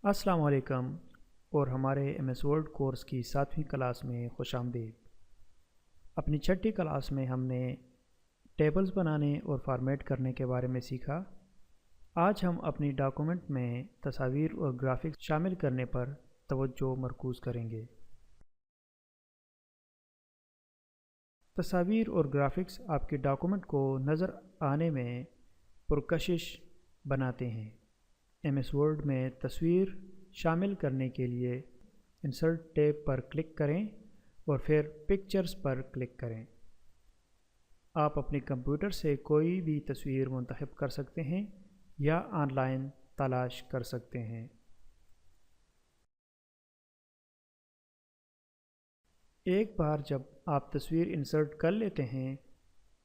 अस्सलाम वालेकुम और हमारे MS वर्ड कोर्स की 7वीं क्लास में खुश आमदीद। अपनी छठी क्लास में हमने टेबल्स बनाने और फॉर्मेट करने के बारे में सीखा। आज हम अपनी डॉक्यूमेंट में तस्वीर और ग्राफिक्स शामिल करने पर तवज्जो मरकूज़ करेंगे। तस्वीर और ग्राफिक्स आपके डॉक्यूमेंट को नज़र आने में पुरकशिश बनाते हैं। MS वर्ड में तस्वीर शामिल करने के लिए इंसर्ट टैब पर क्लिक करें और फिर पिक्चर्स पर क्लिक करें। आप अपने कंप्यूटर से कोई भी तस्वीर मुंतखब कर सकते हैं या ऑनलाइन तलाश कर सकते हैं। एक बार जब आप तस्वीर इंसर्ट कर लेते हैं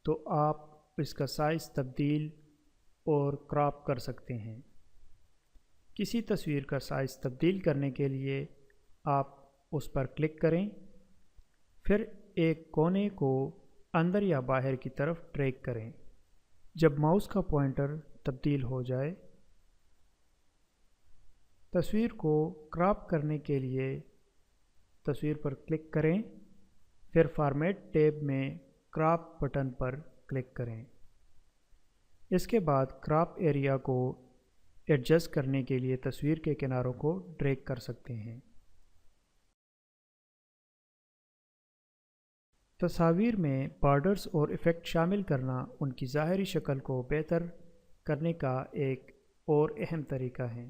तो आप इसका साइज़ तब्दील और क्रॉप कर सकते हैं। किसी तस्वीर का साइज़ तब्दील करने के लिए आप उस पर क्लिक करें, फिर एक कोने को अंदर या बाहर की तरफ ड्रैग करें। जब माउस का पॉइंटर तब्दील हो जाए, तस्वीर को क्रॉप करने के लिए तस्वीर पर क्लिक करें, फिर फॉर्मेट टैब में क्रॉप बटन पर क्लिक करें। इसके बाद क्रॉप एरिया को एडजस्ट करने के लिए तस्वीर के किनारों को ड्रैग कर सकते हैं। तस्वीर में बॉर्डर्स और इफ़ेक्ट शामिल करना उनकी ज़ाहिरी शक्ल को बेहतर करने का एक और अहम तरीका है।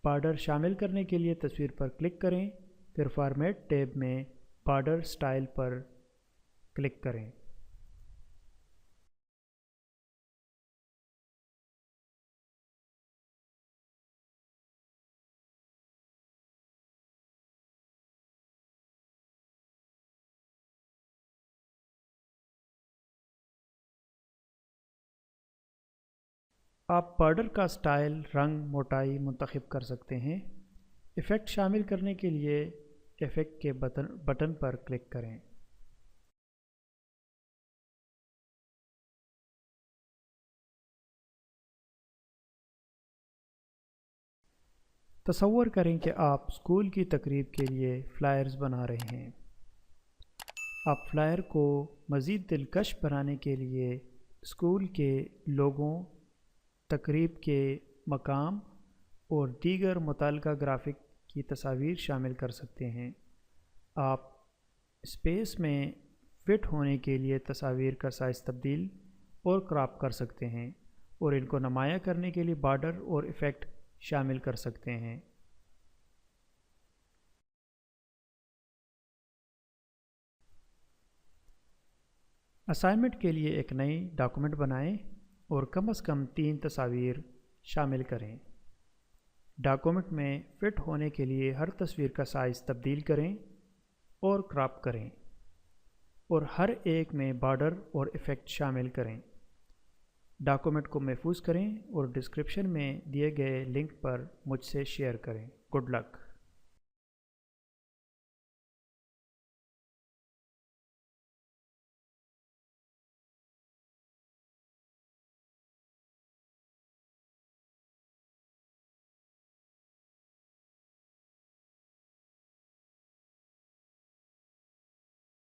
बॉर्डर शामिल करने के लिए तस्वीर पर क्लिक करें, फिर फॉर्मेट टैब में बॉर्डर स्टाइल पर क्लिक करें। आप बॉर्डर का स्टाइल, रंग, मोटाई मुंतखब कर सकते हैं। इफ़ेक्ट शामिल करने के लिए इफ़ेक्ट के बटन पर क्लिक करें। तसव्वुर करें कि आप स्कूल की तकरीब के लिए फ़्लायर्स बना रहे हैं। आप फ्लायर को मज़ीद दिलकश बनाने के लिए स्कूल के लोगों, तकरीब के मकाम और दीगर मुतल्लिक़ा ग्राफिक की तस्वीर शामिल कर सकते हैं। आप स्पेस में फ़िट होने के लिए तस्वीर का साइज़ तब्दील और क्रॉप कर सकते हैं और इनको नुमाया करने के लिए बॉर्डर और इफ़ेक्ट शामिल कर सकते हैं। असाइनमेंट के लिए एक नई डॉक्यूमेंट बनाएं और कम से कम 3 तस्वीर शामिल करें। डॉक्यूमेंट में फ़िट होने के लिए हर तस्वीर का साइज़ तब्दील करें और क्रॉप करें और हर एक में बॉर्डर और इफ़ेक्ट शामिल करें। डॉक्यूमेंट को महफूज करें और डिस्क्रिप्शन में दिए गए लिंक पर मुझसे शेयर करें। Good luck.